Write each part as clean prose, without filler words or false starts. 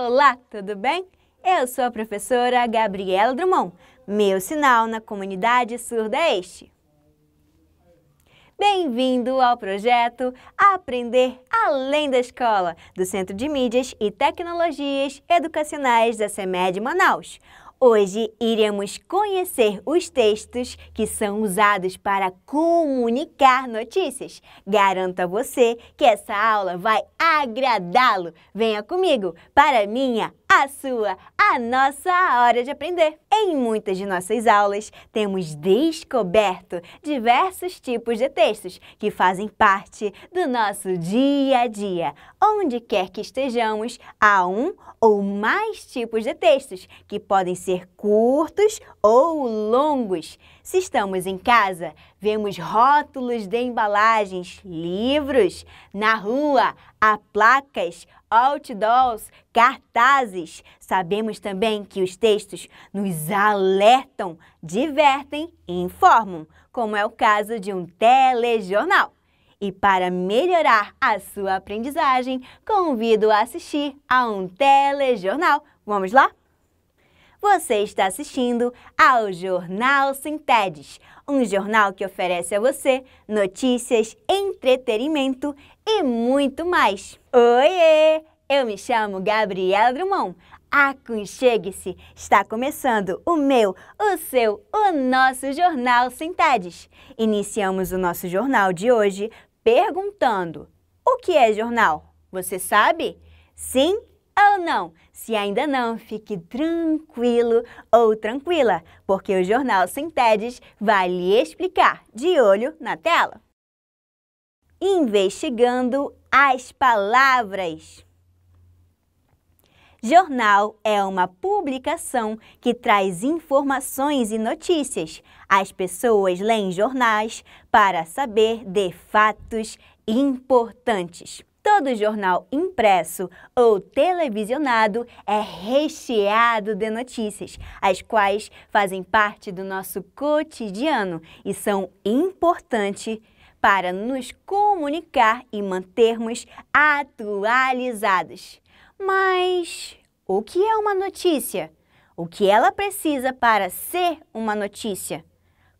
Olá, tudo bem? Eu sou a professora Gabriela Drummond. Meu sinal na comunidade surda é este. Bem-vindo ao projeto Aprender Além da Escola, do Centro de Mídias e Tecnologias Educacionais da CEMED Manaus. Hoje iremos conhecer os textos que são usados para comunicar notícias. Garanto a você que essa aula vai agradá-lo. Venha comigo para a minha, a sua, a nossa hora de aprender. Em muitas de nossas aulas, temos descoberto diversos tipos de textos que fazem parte do nosso dia a dia. Onde quer que estejamos, há um ou mais tipos de textos que podem ser curtos ou longos. Se estamos em casa, vemos rótulos de embalagens, livros. Na rua, há placas, outdoors, cartazes. Sabemos também que os textos nos alertam, divertem e informam, como é o caso de um telejornal. E para melhorar a sua aprendizagem, convido a assistir a um telejornal. Vamos lá? Você está assistindo ao Jornal Sintedes, um jornal que oferece a você notícias, entretenimento e muito mais. Oiê! Eu me chamo Gabriela Drummond. Aconchegue-se! Está começando o meu, o seu, o nosso Jornal Sintedes. Iniciamos o nosso jornal de hoje perguntando: o que é jornal? Você sabe? Sim ou não? Se ainda não, fique tranquilo ou tranquila, porque o Jornal Sintedes vai lhe explicar. De olho na tela. Investigando as palavras. Jornal é uma publicação que traz informações e notícias. As pessoas leem jornais para saber de fatos importantes. Todo jornal impresso ou televisionado é recheado de notícias, as quais fazem parte do nosso cotidiano e são importantes para nos comunicar e mantermos atualizados. Mas o que é uma notícia? O que ela precisa para ser uma notícia?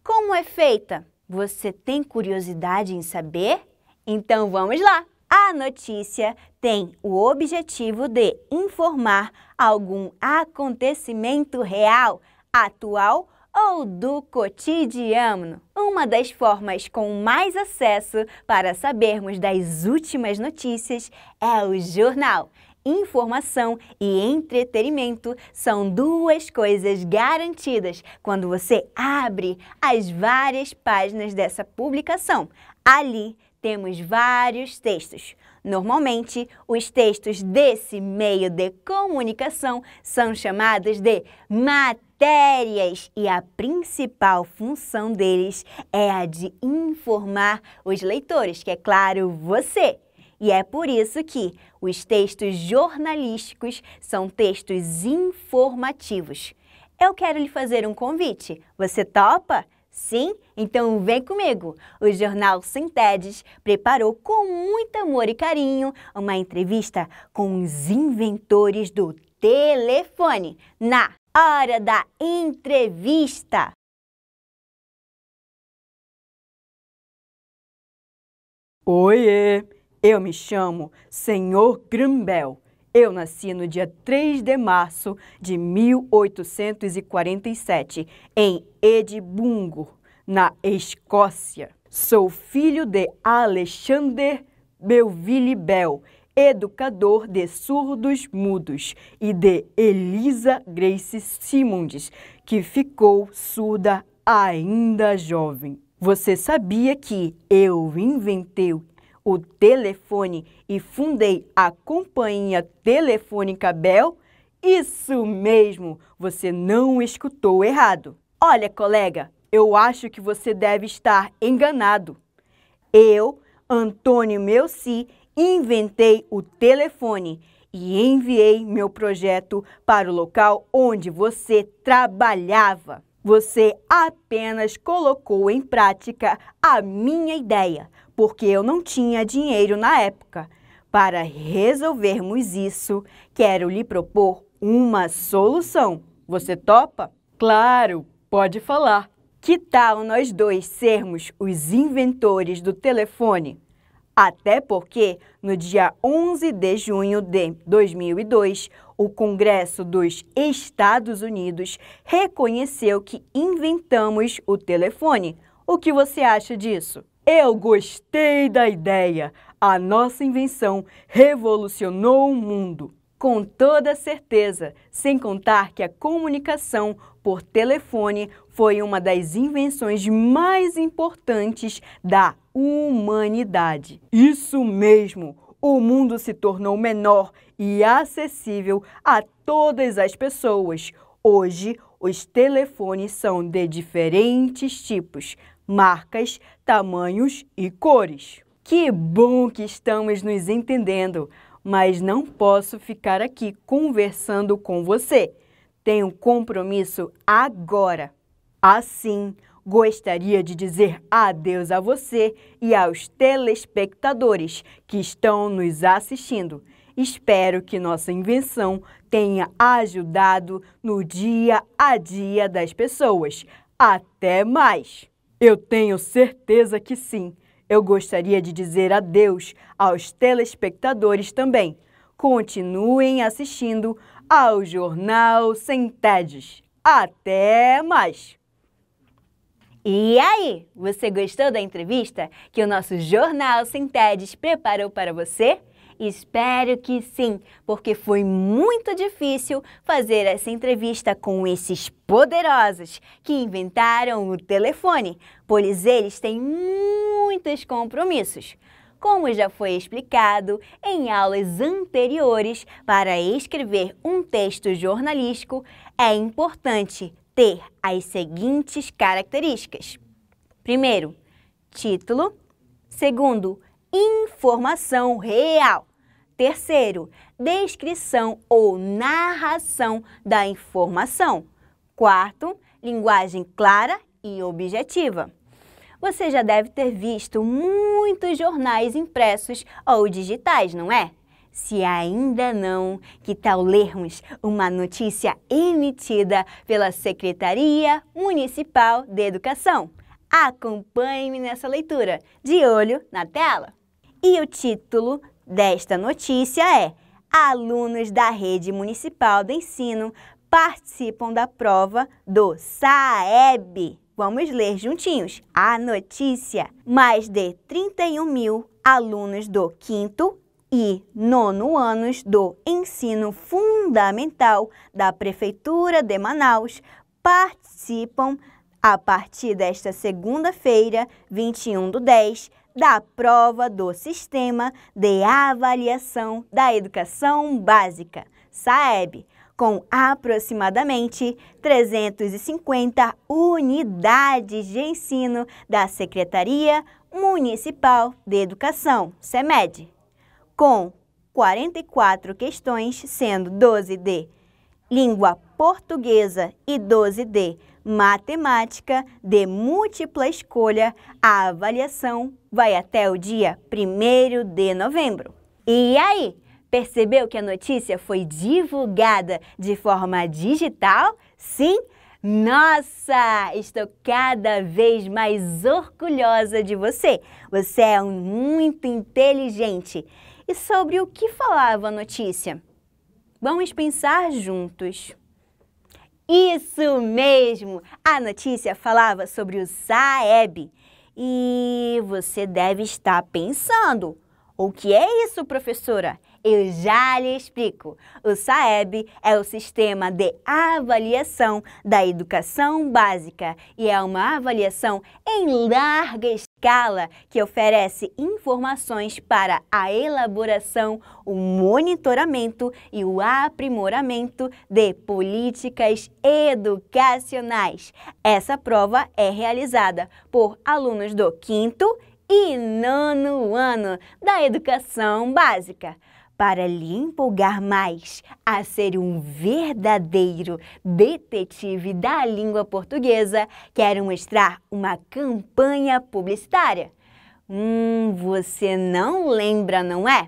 Como é feita? Você tem curiosidade em saber? Então vamos lá! A notícia tem o objetivo de informar algum acontecimento real, atual ou do cotidiano. Uma das formas com mais acesso para sabermos das últimas notícias é o jornal. Informação e entretenimento são duas coisas garantidas quando você abre as várias páginas dessa publicação. Ali temos vários textos. Normalmente, os textos desse meio de comunicação são chamados de matérias e a principal função deles é a de informar os leitores, que é claro, você. E é por isso que os textos jornalísticos são textos informativos. Eu quero lhe fazer um convite. Você topa? Sim? Então vem comigo! O Jornal Sintedes preparou com muito amor e carinho uma entrevista com os inventores do telefone, na hora da entrevista. Oiê! Eu me chamo Senhor Graham Bell. Eu nasci no dia 3 de março de 1847, em Edimburgo, na Escócia. Sou filho de Alexander Melville Bell, educador de surdos mudos, e de Eliza Grace Simmons, que ficou surda ainda jovem. Você sabia que eu inventei o telefone e fundei a Companhia Telefônica Bell? Isso mesmo, você não escutou errado. Olha, colega, eu acho que você deve estar enganado. Eu, Antônio Melci, inventei o telefone e enviei meu projeto para o local onde você trabalhava. Você apenas colocou em prática a minha ideia, porque eu não tinha dinheiro na época. Para resolvermos isso, quero lhe propor uma solução. Você topa? Claro, pode falar. Que tal nós dois sermos os inventores do telefone? Até porque, no dia 11 de junho de 2002, o Congresso dos Estados Unidos reconheceu que inventamos o telefone. O que você acha disso? Eu gostei da ideia! A nossa invenção revolucionou o mundo. Com toda certeza, sem contar que a comunicação por telefone foi uma das invenções mais importantes da humanidade. Isso mesmo! O mundo se tornou menor e acessível a todas as pessoas. Hoje, os telefones são de diferentes tipos, marcas, tamanhos e cores. Que bom que estamos nos entendendo! Mas não posso ficar aqui conversando com você. Tenho compromisso agora. Assim, gostaria de dizer adeus a você e aos telespectadores que estão nos assistindo. Espero que nossa invenção tenha ajudado no dia a dia das pessoas. Até mais! Eu tenho certeza que sim. Eu gostaria de dizer adeus aos telespectadores também. Continuem assistindo ao Jornal Sem TEDs. Até mais! E aí, você gostou da entrevista que o nosso Jornal Sem TEDs preparou para você? Espero que sim, porque foi muito difícil fazer essa entrevista com esses poderosos que inventaram o telefone, pois eles têm muitos compromissos. Como já foi explicado em aulas anteriores, para escrever um texto jornalístico é importante ter as seguintes características. Primeiro, título. Segundo, informação real. Terceiro, descrição ou narração da informação. Quarto, linguagem clara e objetiva. Você já deve ter visto muitos jornais impressos ou digitais, não é? Se ainda não, que tal lermos uma notícia emitida pela Secretaria Municipal de Educação? Acompanhe-me nessa leitura, de olho na tela. E o título desta notícia é: alunos da Rede Municipal de Ensino participam da prova do SAEB. Vamos ler juntinhos a notícia. Mais de 31 mil alunos do 5º e 9º anos do ensino fundamental da Prefeitura de Manaus participam a partir desta segunda-feira, 21/10, da prova do Sistema de Avaliação da Educação Básica, SAEB, com aproximadamente 350 unidades de ensino da Secretaria Municipal de Educação, SEMED, com 44 questões, sendo 12 de língua portuguesa e 12 de matemática de múltipla escolha. A avaliação vai até o dia 1º de novembro. E aí, percebeu que a notícia foi divulgada de forma digital? Sim? Nossa, estou cada vez mais orgulhosa de você. Você é muito inteligente. E sobre o que falava a notícia? Vamos pensar juntos. Isso mesmo! A notícia falava sobre o SAEB. E você deve estar pensando: o que é isso, professora? Eu já lhe explico. O SAEB é o Sistema de Avaliação da Educação Básica e é uma avaliação em larga escala que oferece informações para a elaboração, o monitoramento e o aprimoramento de políticas educacionais. Essa prova é realizada por alunos do 5º e 9º ano da Educação Básica. Para lhe empolgar mais a ser um verdadeiro detetive da língua portuguesa, quero mostrar uma campanha publicitária. Você não lembra, não é?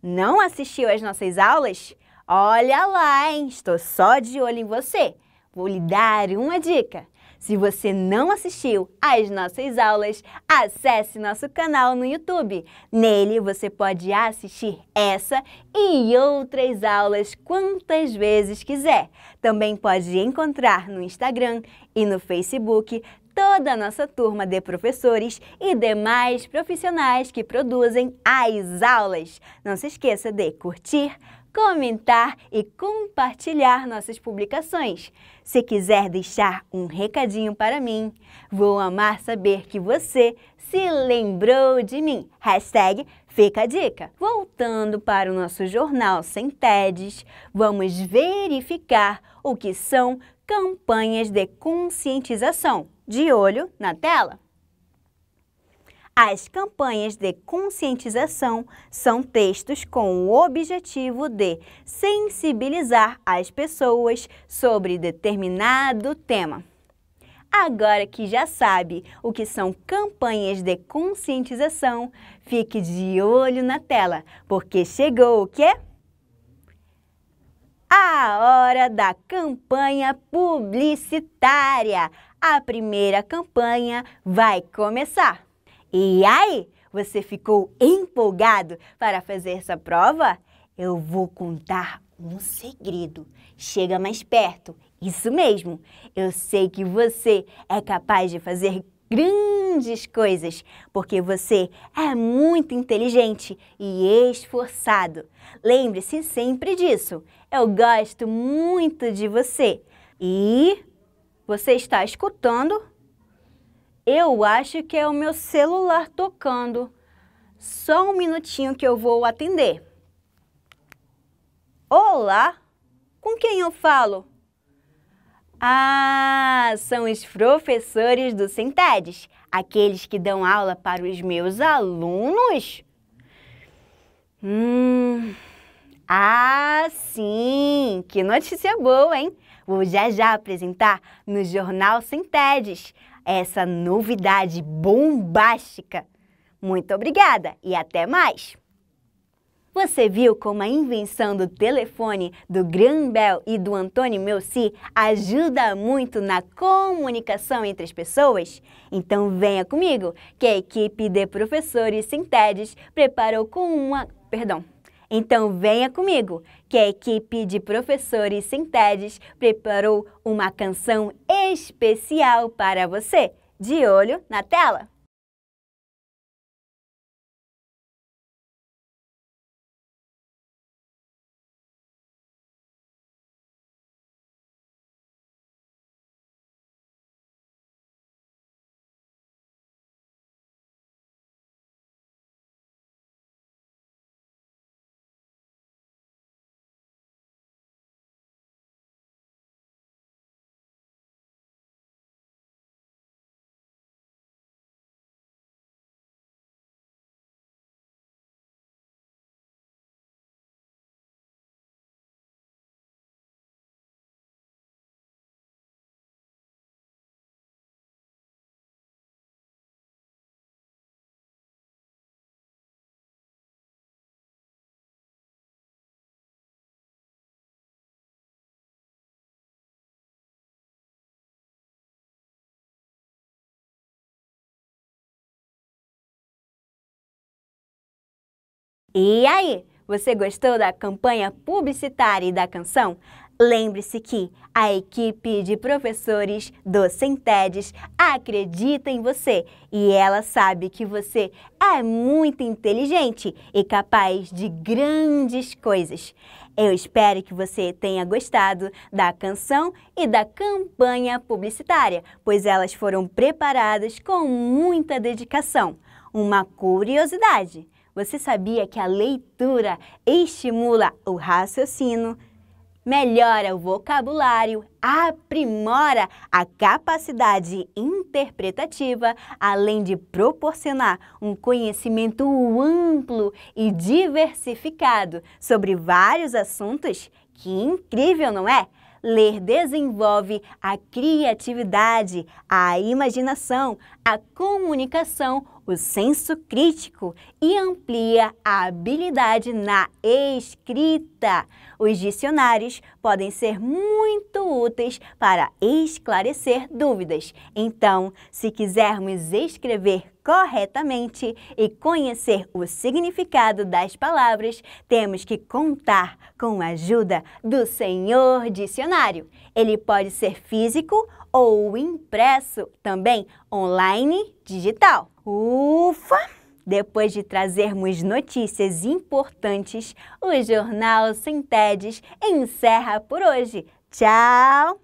Não assistiu às nossas aulas? Olha lá, hein? Estou só de olho em você. Vou lhe dar uma dica. Se você não assistiu às nossas aulas, acesse nosso canal no YouTube. Nele você pode assistir essa e outras aulas quantas vezes quiser. Também pode encontrar no Instagram e no Facebook toda a nossa turma de professores e demais profissionais que produzem as aulas. Não se esqueça de curtir, comentar e compartilhar nossas publicações. Se quiser deixar um recadinho para mim, vou amar saber que você se lembrou de mim. #Fica a dica. Voltando para o nosso jornal Sem TEDs, vamos verificar o que são campanhas de conscientização. De olho na tela. As campanhas de conscientização são textos com o objetivo de sensibilizar as pessoas sobre determinado tema. Agora que já sabe o que são campanhas de conscientização, fique de olho na tela, porque chegou o quê? A hora da campanha publicitária! A primeira campanha vai começar. E aí, você ficou empolgado para fazer essa prova? Eu vou contar um segredo. Chega mais perto. Isso mesmo. Eu sei que você é capaz de fazer grandes coisas, porque você é muito inteligente e esforçado. Lembre-se sempre disso. Eu gosto muito de você. E você está escutando? Eu acho que é o meu celular tocando. Só um minutinho que eu vou atender. Olá, com quem eu falo? Ah, são os professores do Sem TEDs, aqueles que dão aula para os meus alunos? Ah, sim! Que notícia boa, hein? Vou já apresentar no Jornal Sem TEDs essa novidade bombástica. Muito obrigada e até mais! Você viu como a invenção do telefone do Graham Bell e do Antônio Meucci ajuda muito na comunicação entre as pessoas? Então venha comigo, que a equipe de professores Sem TEDs preparou Então venha comigo, que a equipe de professores Sem TEDs preparou uma canção especial para você. De olho na tela! E aí, você gostou da campanha publicitária e da canção? Lembre-se que a equipe de professores do Sem TEDs acredita em você e ela sabe que você é muito inteligente e capaz de grandes coisas. Eu espero que você tenha gostado da canção e da campanha publicitária, pois elas foram preparadas com muita dedicação. Uma curiosidade: você sabia que a leitura estimula o raciocínio, melhora o vocabulário, aprimora a capacidade interpretativa, além de proporcionar um conhecimento amplo e diversificado sobre vários assuntos? Que incrível, não é? Ler desenvolve a criatividade, a imaginação, a comunicação, o senso crítico e amplia a habilidade na escrita. Os dicionários podem ser muito úteis para esclarecer dúvidas. Então, se quisermos escrever corretamente e conhecer o significado das palavras, temos que contar com a ajuda do Senhor Dicionário. Ele pode ser físico ou impresso, também online, digital. Ufa! Depois de trazermos notícias importantes, o Jornal Sintedes encerra por hoje. Tchau!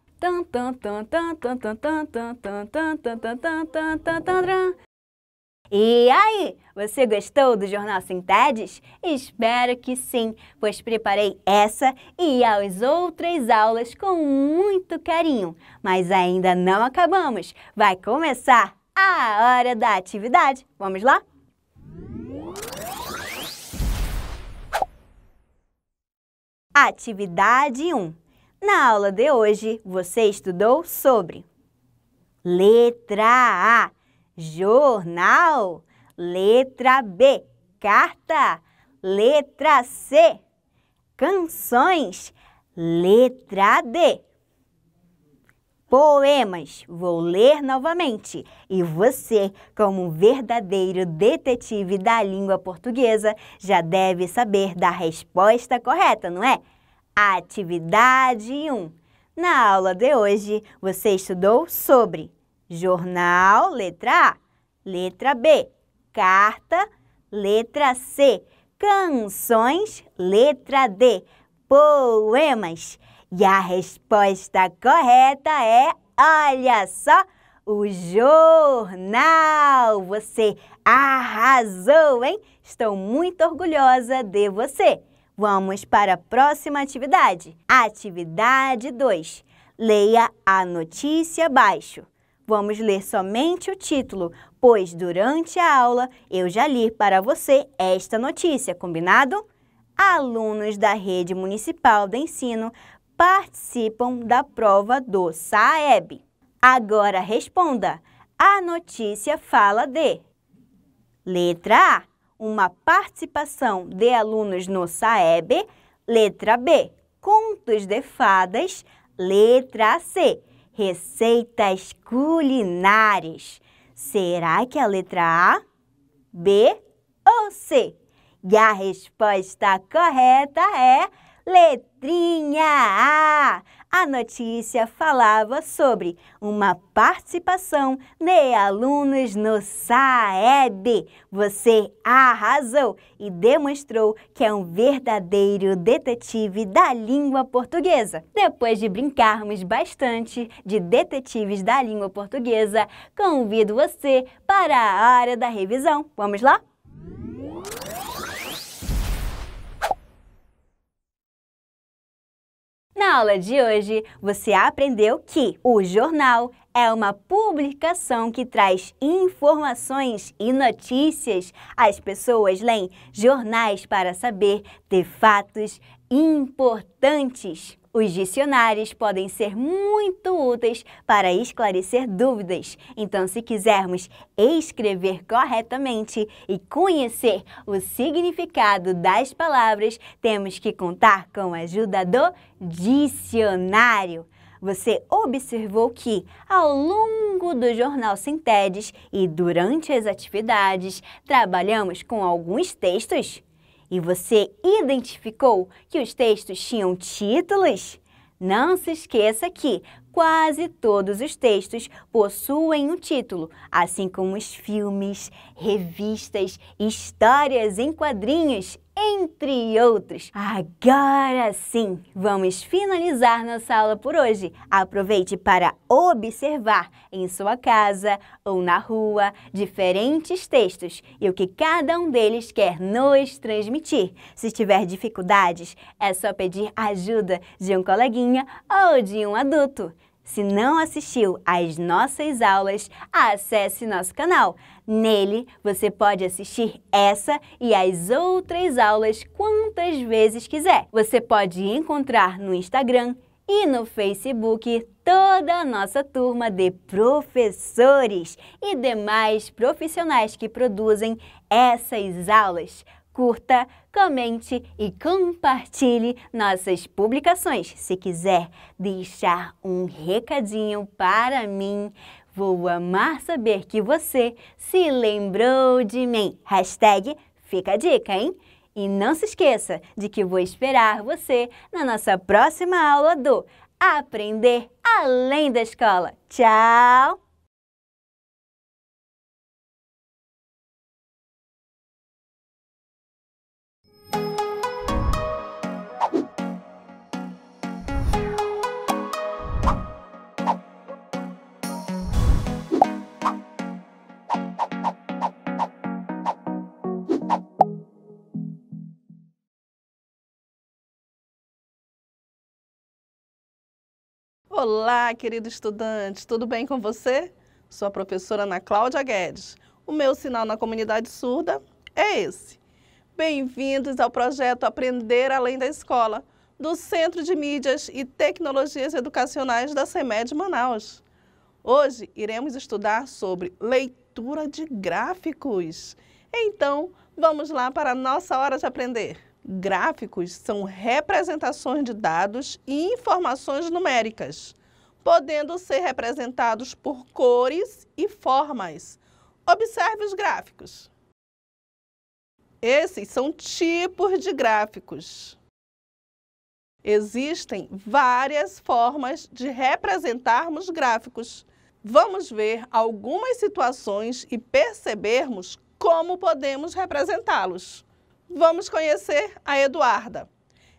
E aí, você gostou do Jornal Sintedes? Espero que sim, pois preparei essa e as outras aulas com muito carinho. Mas ainda não acabamos, vai começar a hora da atividade. Vamos lá? Atividade 1. Na aula de hoje, você estudou sobre letra A, jornal. Letra B, carta. Letra C, canções. Letra D, poemas. Vou ler novamente. E você, como um verdadeiro detetive da língua portuguesa, já deve saber da resposta correta, não é? Atividade 1. Na aula de hoje, você estudou sobre jornal, letra A. Letra B, carta. Letra C, canções. Letra D, poemas. E a resposta correta é, olha só, o jornal. Você arrasou, hein? Estou muito orgulhosa de você. Vamos para a próxima atividade. Atividade 2. Leia a notícia abaixo. Vamos ler somente o título, pois durante a aula eu já li para você esta notícia, combinado? Alunos da Rede Municipal de Ensino participam da prova do SAEB. Agora responda. A notícia fala de letra A, uma participação de alunos no SAEB. Letra B, contos de fadas. Letra C, receitas culinárias. Será que a letra A, B ou C? E a resposta correta é letrinha A. A notícia falava sobre uma participação de alunos no SAEB. Você arrasou e demonstrou que é um verdadeiro detetive da língua portuguesa. Depois de brincarmos bastante de detetives da língua portuguesa, convido você para a hora da revisão. Vamos lá? Na aula de hoje, você aprendeu que o jornal é uma publicação que traz informações e notícias. As pessoas leem jornais para saber de fatos importantes. Os dicionários podem ser muito úteis para esclarecer dúvidas. Então, se quisermos escrever corretamente e conhecer o significado das palavras, temos que contar com a ajuda do dicionário. Você observou que, ao longo do Jornal Sintedes e durante as atividades, trabalhamos com alguns textos? E você identificou que os textos tinham títulos? Não se esqueça que quase todos os textos possuem um título, assim como os filmes, revistas, histórias em quadrinhos, entre outros. Agora sim, vamos finalizar nossa aula por hoje. Aproveite para observar em sua casa ou na rua diferentes textos e o que cada um deles quer nos transmitir. Se tiver dificuldades, é só pedir ajuda de um coleguinha ou de um adulto. Se não assistiu às nossas aulas, acesse nosso canal. Nele, você pode assistir essa e as outras aulas quantas vezes quiser. Você pode encontrar no Instagram e no Facebook toda a nossa turma de professores e demais profissionais que produzem essas aulas. Curta, comente e compartilhe nossas publicações. Se quiser deixar um recadinho para mim, vou amar saber que você se lembrou de mim. Hashtag fica a dica, hein? E não se esqueça de que vou esperar você na nossa próxima aula do Aprender Além da Escola. Tchau! Olá, querido estudante, tudo bem com você? Sou a professora Ana Cláudia Guedes. O meu sinal na comunidade surda é esse. Bem-vindos ao projeto Aprender Além da Escola, do Centro de Mídias e Tecnologias Educacionais da CEMED Manaus. Hoje iremos estudar sobre leitura de gráficos. Então, vamos lá para a nossa hora de aprender. Gráficos são representações de dados e informações numéricas, podendo ser representados por cores e formas. Observe os gráficos. Esses são tipos de gráficos. Existem várias formas de representarmos gráficos. Vamos ver algumas situações e percebermos como podemos representá-los. Vamos conhecer a Eduarda.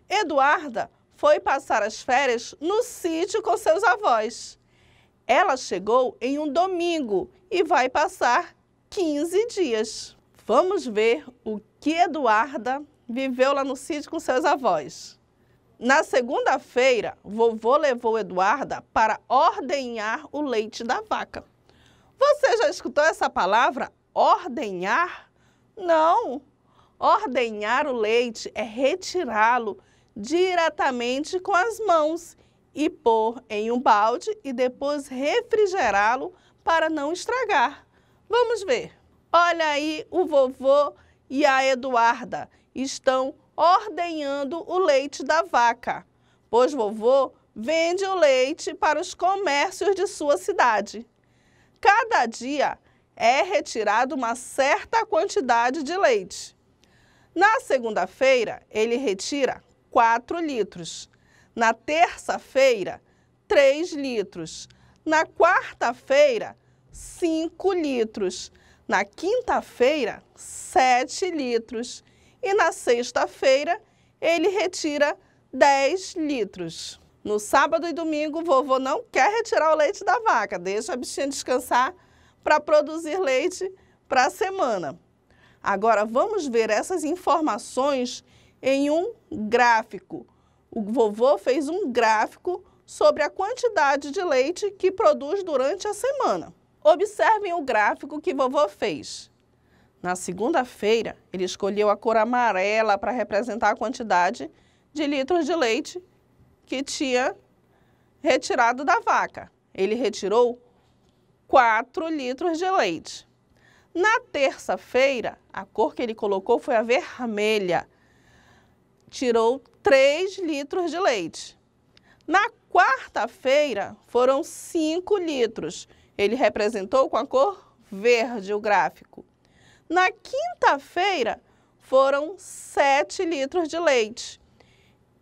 Eduarda foi passar as férias no sítio com seus avós. Ela chegou em um domingo e vai passar 15 dias. Vamos ver o que Eduarda viveu lá no sítio com seus avós. Na segunda-feira, vovô levou Eduarda para ordenhar o leite da vaca. Você já escutou essa palavra, ordenhar? Não! Ordenhar o leite é retirá-lo diretamente com as mãos e pôr em um balde e depois refrigerá-lo para não estragar. Vamos ver. Olha aí, o vovô e a Eduarda estão ordenhando o leite da vaca, pois vovô vende o leite para os comércios de sua cidade. Cada dia é retirado uma certa quantidade de leite. Na segunda-feira, ele retira 4 litros. Na terça-feira, 3 litros. Na quarta-feira, 5 litros. Na quinta-feira, 7 litros. E na sexta-feira, ele retira 10 litros. No sábado e domingo, vovô não quer retirar o leite da vaca. Deixa a bichinha descansar para produzir leite para a semana. Agora, vamos ver essas informações em um gráfico. O vovô fez um gráfico sobre a quantidade de leite que produz durante a semana. Observem o gráfico que vovô fez. Na segunda-feira, ele escolheu a cor amarela para representar a quantidade de litros de leite que tinha retirado da vaca. Ele retirou 4 litros de leite. Na terça-feira, a cor que ele colocou foi a vermelha. Tirou 3 litros de leite. Na quarta-feira, foram 5 litros. Ele representou com a cor verde o gráfico. Na quinta-feira, foram 7 litros de leite.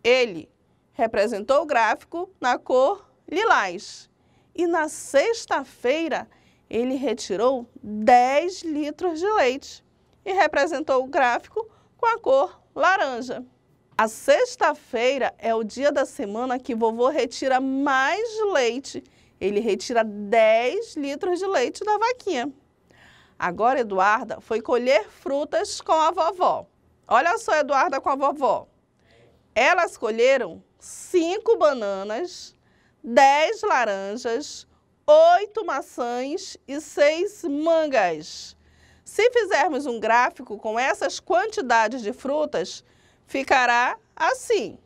Ele representou o gráfico na cor lilás. E na sexta-feira, ele retirou 10 litros de leite e representou o gráfico com a cor laranja. A sexta-feira é o dia da semana que vovô retira mais leite. Ele retira 10 litros de leite da vaquinha. Agora, Eduarda foi colher frutas com a vovó. Olha só, Eduarda com a vovó. Elas colheram 5 bananas, 10 laranjas, 8 maçãs e 6 mangas. Se fizermos um gráfico com essas quantidades de frutas, ficará assim.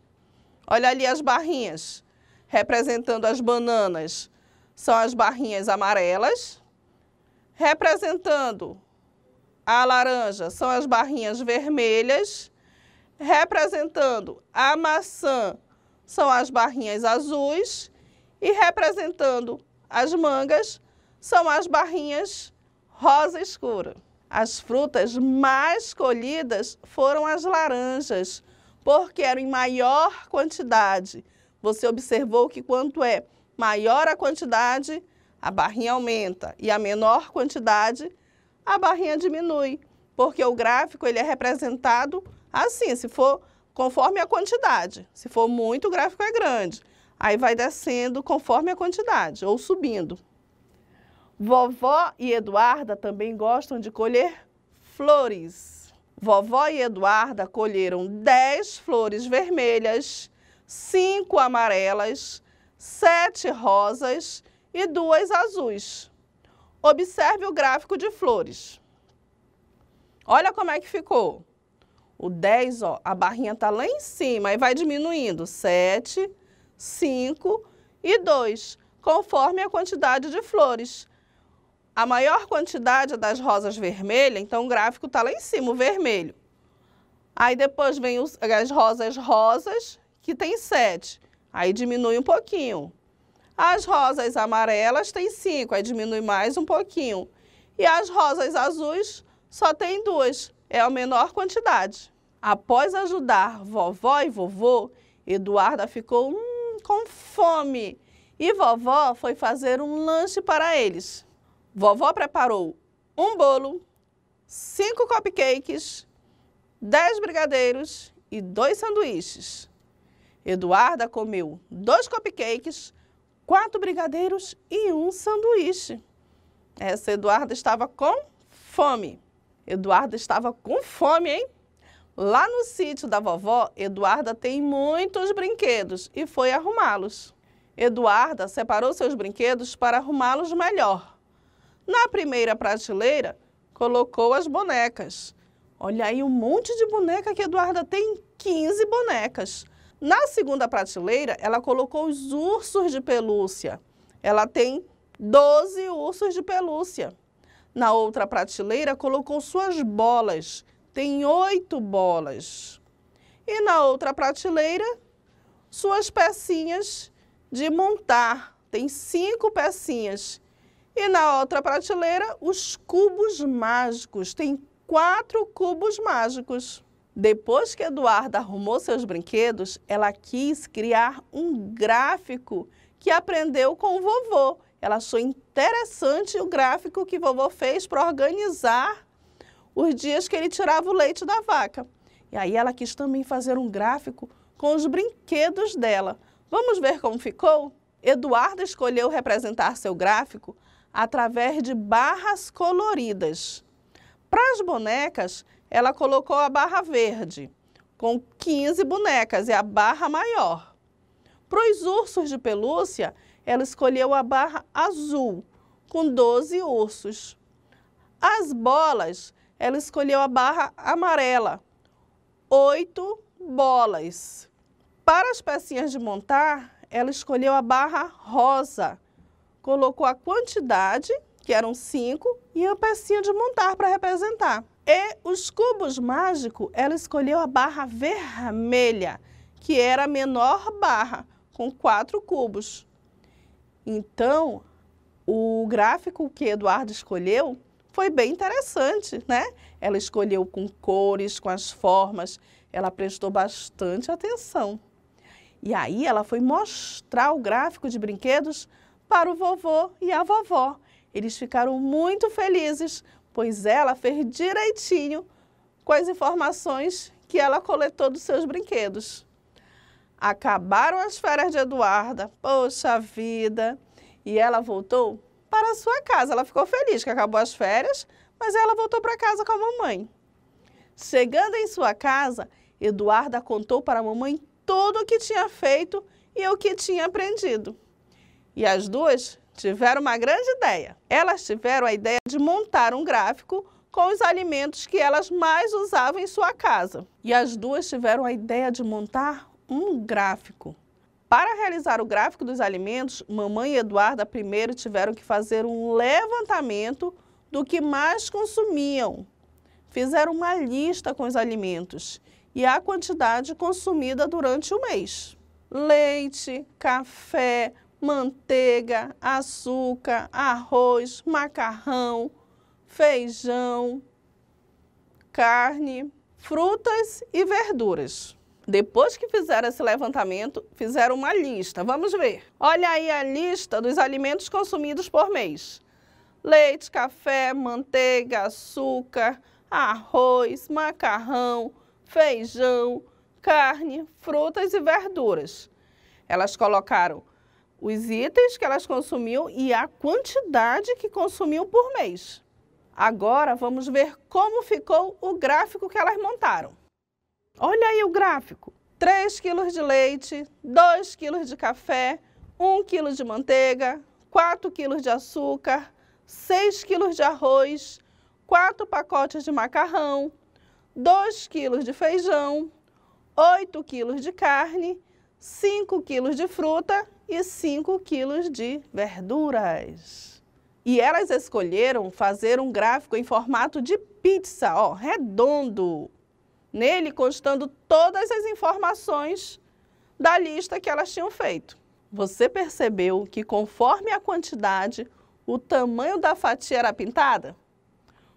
Olha ali as barrinhas. representando as bananas, são as barrinhas amarelas. Representando a laranja, são as barrinhas vermelhas. Representando a maçã, são as barrinhas azuis. E representando as mangas, são as barrinhas rosa escura. As frutas mais colhidas foram as laranjas, porque eram em maior quantidade. Você observou que quanto é maior a quantidade, a barrinha aumenta, e a menor quantidade, a barrinha diminui, porque o gráfico ele é representado assim, se for conforme a quantidade. Se for muito, o gráfico é grande. Aí vai descendo conforme a quantidade, ou subindo. Vovó e Eduarda também gostam de colher flores. Vovó e Eduarda colheram 10 flores vermelhas, 5 amarelas, 7 rosas e 2 azuis. Observe o gráfico de flores. Olha como é que ficou. O 10, ó, a barrinha está lá em cima, aí vai diminuindo. 7, 5 e 2, conforme a quantidade de flores. A maior quantidade é das rosas vermelhas, então o gráfico está lá em cima, o vermelho. Aí depois vem as rosas rosas, que tem 7, aí diminui um pouquinho. As rosas amarelas tem 5, aí diminui mais um pouquinho. E as rosas azuis só tem 2, é a menor quantidade. Após ajudar vovó e vovô, Eduarda ficou com fome e vovó foi fazer um lanche para eles. Vovó preparou um bolo, 5 cupcakes, 10 brigadeiros e 2 sanduíches. Eduarda comeu 2 cupcakes, 4 brigadeiros e 1 sanduíche. Essa Eduarda estava com fome. Eduarda estava com fome, hein? Lá no sítio da vovó, Eduarda tem muitos brinquedos e foi arrumá-los. Eduarda separou seus brinquedos para arrumá-los melhor. Na primeira prateleira, colocou as bonecas. Olha aí um monte de boneca que Eduarda tem, 15 bonecas. Na segunda prateleira, ela colocou os ursos de pelúcia. Ela tem 12 ursos de pelúcia. Na outra prateleira, colocou suas bolas. Tem 8 bolas. E na outra prateleira, suas pecinhas de montar. Tem 5 pecinhas. E na outra prateleira, os cubos mágicos. Tem 4 cubos mágicos. Depois que Eduarda arrumou seus brinquedos, ela quis criar um gráfico que aprendeu com o vovô. Ela achou interessante o gráfico que vovô fez para organizar os dias que ele tirava o leite da vaca. E aí ela quis também fazer um gráfico com os brinquedos dela. Vamos ver como ficou? Eduarda escolheu representar seu gráfico através de barras coloridas. Para as bonecas, ela colocou a barra verde, com 15 bonecas, é a barra maior. Para os ursos de pelúcia, ela escolheu a barra azul, com 12 ursos. As bolas, ela escolheu a barra amarela, 8 bolas. Para as pecinhas de montar, ela escolheu a barra rosa, colocou a quantidade, que eram 5, e a pecinha de montar para representar. E os cubos mágicos, ela escolheu a barra vermelha, que era a menor barra, com 4 cubos. Então, o gráfico que Eduarda escolheu foi bem interessante, né? Ela escolheu com cores, com as formas, ela prestou bastante atenção. E aí ela foi mostrar o gráfico de brinquedos para o vovô e a vovó. Eles ficaram muito felizes, pois ela fez direitinho com as informações que ela coletou dos seus brinquedos. Acabaram as férias de Eduarda, poxa vida, e ela voltou para a sua casa. Ela ficou feliz que acabou as férias, mas ela voltou para casa com a mamãe. Chegando em sua casa, Eduarda contou para a mamãe tudo o que tinha feito e o que tinha aprendido. E as duas tiveram uma grande ideia. Elas tiveram a ideia de montar um gráfico com os alimentos que elas mais usavam em sua casa. E as duas tiveram a ideia de montar um gráfico Para realizar o gráfico dos alimentos, mamãe e Eduarda primeiro tiveram que fazer um levantamento do que mais consumiam. Fizeram uma lista com os alimentos e a quantidade consumida durante o mês. Leite, café, manteiga, açúcar, arroz, macarrão, feijão, carne, frutas e verduras. Depois que fizeram esse levantamento, fizeram uma lista. Vamos ver. Olha aí a lista dos alimentos consumidos por mês. Leite, café, manteiga, açúcar, arroz, macarrão, feijão, carne, frutas e verduras. Elas colocaram os itens que elas consumiam e a quantidade que consumiam por mês. Agora vamos ver como ficou o gráfico que elas montaram. Olha aí o gráfico. 3 kg de leite, 2 kg de café, 1 kg de manteiga, 4 kg de açúcar, 6 kg de arroz, 4 pacotes de macarrão, 2 kg de feijão, 8 kg de carne, 5 kg de fruta e 5 kg de verduras. E elas escolheram fazer um gráfico em formato de pizza, ó, redondo. Nele constando todas as informações da lista que elas tinham feito. Você percebeu que conforme a quantidade, o tamanho da fatia era pintada?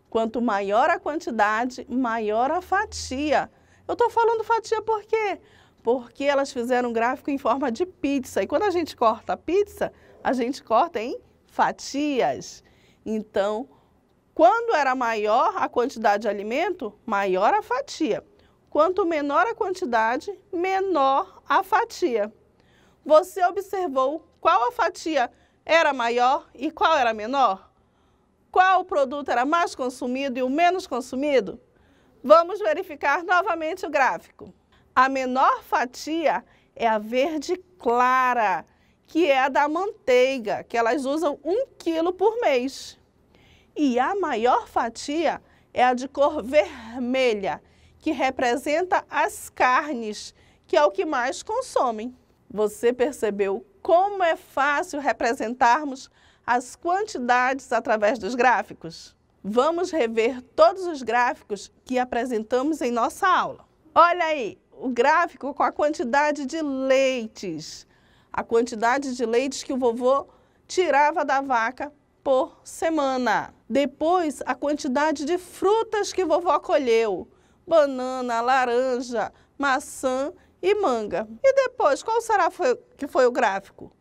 Quanto maior a quantidade, maior a fatia. Eu estou falando fatia por quê? Porque elas fizeram um gráfico em forma de pizza. E quando a gente corta a pizza, a gente corta em fatias. Então, quando era maior a quantidade de alimento, maior a fatia. Quanto menor a quantidade, menor a fatia. Você observou qual a fatia era maior e qual era menor? Qual produto era mais consumido e o menos consumido? Vamos verificar novamente o gráfico. A menor fatia é a verde clara, que é a da manteiga, que elas usam 1 kg por mês. E a maior fatia é a de cor vermelha, que representa as carnes, que é o que mais consomem. Você percebeu como é fácil representarmos as quantidades através dos gráficos? Vamos rever todos os gráficos que apresentamos em nossa aula. Olha aí, o gráfico com a quantidade de leites. A quantidade de leites que o vovô tirava da vaca por semana. Depois, a quantidade de frutas que o vovô colheu. Banana, laranja, maçã e manga. E depois, qual será que foi o gráfico?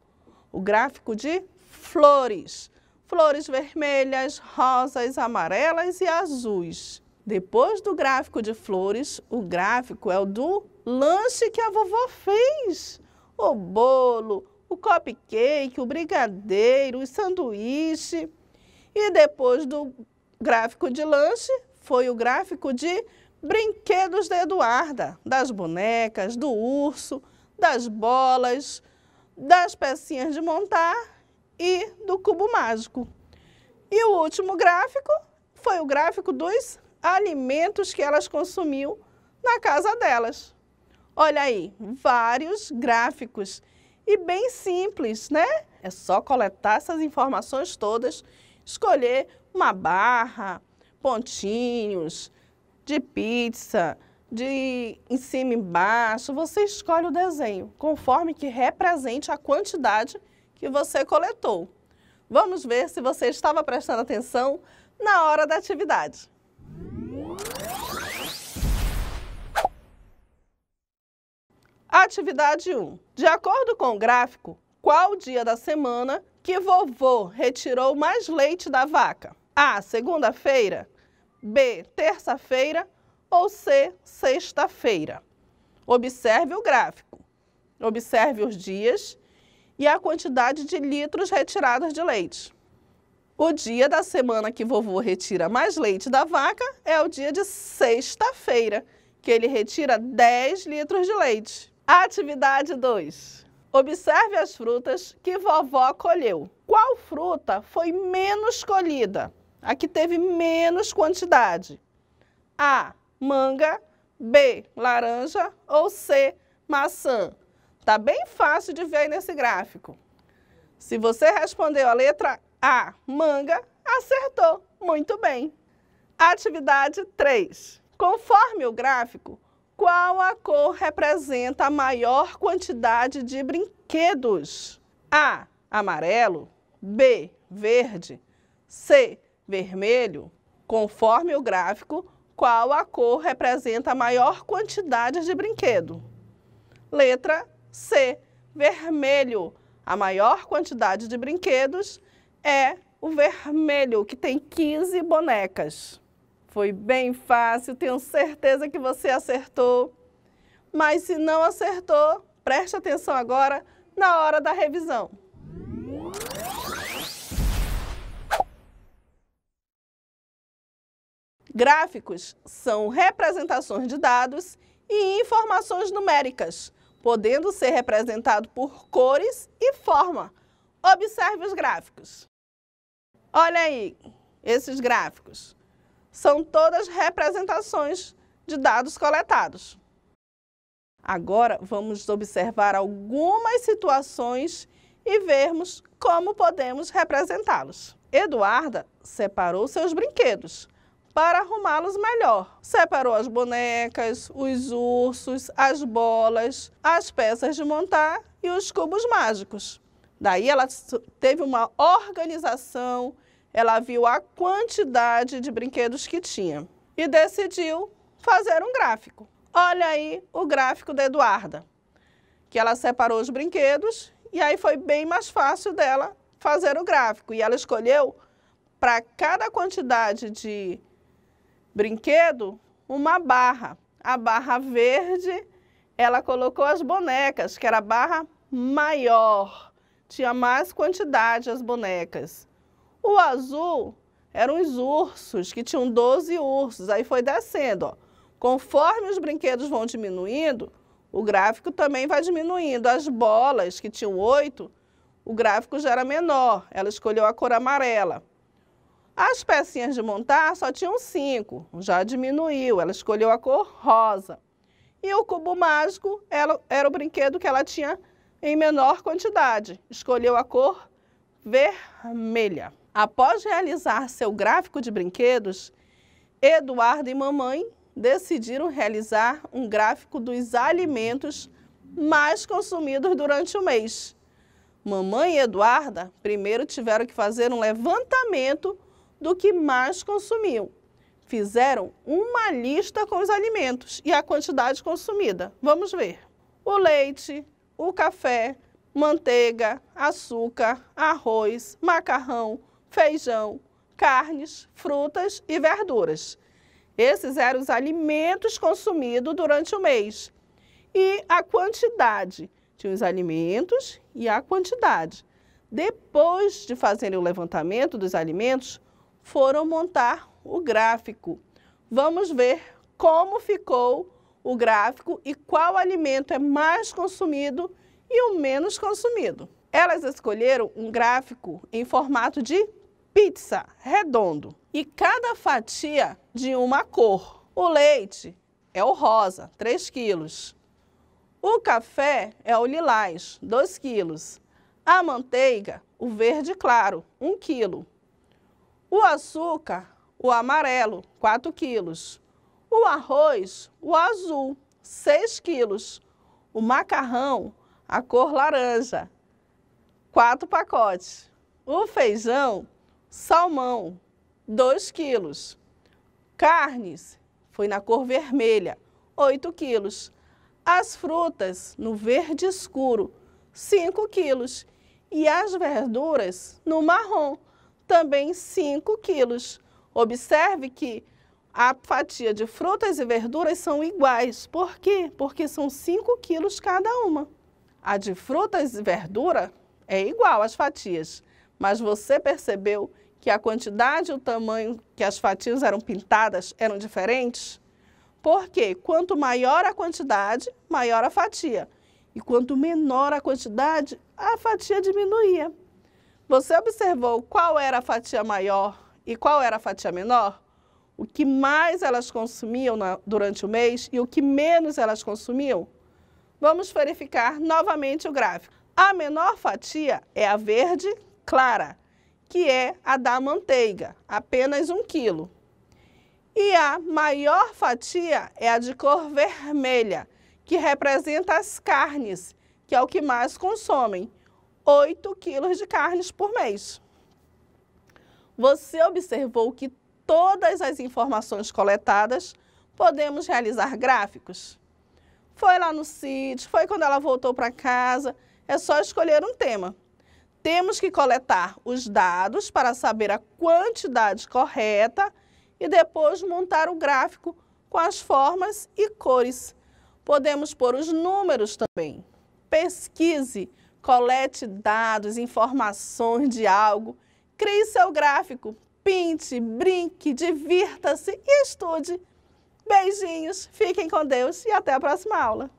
O gráfico de flores. Flores vermelhas, rosas, amarelas e azuis. Depois do gráfico de flores, o gráfico é o do lanche que a vovó fez. O bolo, o cupcake, o brigadeiro, o sanduíche. E depois do gráfico de lanche, foi o gráfico de brinquedos da Eduarda, das bonecas, do urso, das bolas, das pecinhas de montar e do cubo mágico. E o último gráfico foi o gráfico dos alimentos que elas consumiam na casa delas. Olha aí, vários gráficos e bem simples, né? É só coletar essas informações todas, escolher uma barra, pontinhos, de pizza, de em cima e embaixo, você escolhe o desenho, conforme que represente a quantidade que você coletou. Vamos ver se você estava prestando atenção na hora da atividade. Atividade 1. De acordo com o gráfico, qual o dia da semana que vovô retirou mais leite da vaca? A, segunda-feira, B, terça-feira ou C, sexta-feira? Observe o gráfico. Observe os dias e a quantidade de litros retirados de leite. O dia da semana que vovô retira mais leite da vaca é o dia de sexta-feira, que ele retira 10 litros de leite. Atividade 2. Observe as frutas que vovó colheu. Qual fruta foi menos colhida? A que teve menos quantidade? A, manga, B, laranja ou C, maçã? Tá bem fácil de ver aí nesse gráfico. Se você respondeu a letra A, manga, acertou. Muito bem. Atividade 3. Conforme o gráfico, qual a cor representa a maior quantidade de brinquedos? A, amarelo. B, verde. C, vermelho. Conforme o gráfico, qual a cor representa a maior quantidade de brinquedo? Letra C, vermelho. A maior quantidade de brinquedos é o vermelho, que tem 15 bonecas. Foi bem fácil, tenho certeza que você acertou. Mas se não acertou, preste atenção agora na hora da revisão. Gráficos são representações de dados e informações numéricas, podendo ser representado por cores e forma. Observe os gráficos. Olha aí, esses gráficos. São todas representações de dados coletados. Agora, vamos observar algumas situações e vermos como podemos representá-los. Eduarda separou seus brinquedos para arrumá-los melhor. Separou as bonecas, os ursos, as bolas, as peças de montar e os cubos mágicos. Daí ela teve uma organização, ela viu a quantidade de brinquedos que tinha e decidiu fazer um gráfico. Olha aí o gráfico da Eduarda, que ela separou os brinquedos e aí foi bem mais fácil dela fazer o gráfico. E ela escolheu para cada quantidade de brinquedo uma barra. A barra verde, ela colocou as bonecas, que era a barra maior. Tinha mais quantidade as bonecas. O azul eram os ursos, que tinham 12 ursos. Aí foi descendo, ó. Conforme os brinquedos vão diminuindo, o gráfico também vai diminuindo. As bolas, que tinham 8, o gráfico já era menor. Ela escolheu a cor amarela. As pecinhas de montar só tinham 5, já diminuiu. Ela escolheu a cor rosa. E o cubo mágico era o brinquedo que ela tinha em menor quantidade. Escolheu a cor vermelha. Após realizar seu gráfico de brinquedos, Eduardo e mamãe decidiram realizar um gráfico dos alimentos mais consumidos durante o mês. Mamãe e Eduarda primeiro tiveram que fazer um levantamento do que mais consumiam. Fizeram uma lista com os alimentos e a quantidade consumida. Vamos ver. O leite, o café, manteiga, açúcar, arroz, macarrão, feijão, carnes, frutas e verduras. Esses eram os alimentos consumidos durante o mês. E a quantidade. Tinha os alimentos e a quantidade. Depois de fazerem o levantamento dos alimentos, foram montar o gráfico. Vamos ver como ficou o gráfico e qual alimento é mais consumido e o menos consumido. Elas escolheram um gráfico em formato de pizza, redondo, e cada fatia de uma cor. O leite é o rosa, 3 quilos. O café é o lilás, 2 quilos. A manteiga, o verde claro, 1 quilo. O açúcar, o amarelo, 4 quilos. O arroz, o azul, 6 quilos. O macarrão, a cor laranja, 4 pacotes. O feijão, salmão, 2 quilos. Carnes, foi na cor vermelha, 8 quilos. As frutas, no verde escuro, 5 quilos. E as verduras, no marrom, também 5 quilos. Observe que a fatia de frutas e verduras são iguais. Por quê? Porque são 5 quilos cada uma. A de frutas e verdura é igual às fatias, mas você percebeu que a quantidade e o tamanho que as fatias eram pintadas eram diferentes? Porque quanto maior a quantidade, maior a fatia. E quanto menor a quantidade, a fatia diminuía. Você observou qual era a fatia maior e qual era a fatia menor? O que mais elas consumiam durante o mês e o que menos elas consumiam? Vamos verificar novamente o gráfico. A menor fatia é a verde clara, que é a da manteiga, apenas 1 quilo. E a maior fatia é a de cor vermelha, que representa as carnes, que é o que mais consomem, 8 quilos de carnes por mês. Você observou que todas as informações coletadas podemos realizar gráficos? Foi lá no sítio, foi quando ela voltou para casa, é só escolher um tema. Temos que coletar os dados para saber a quantidade correta e depois montar o gráfico com as formas e cores. Podemos pôr os números também. Pesquise, colete dados, informações de algo, crie seu gráfico, pinte, brinque, divirta-se e estude. Beijinhos, fiquem com Deus e até a próxima aula.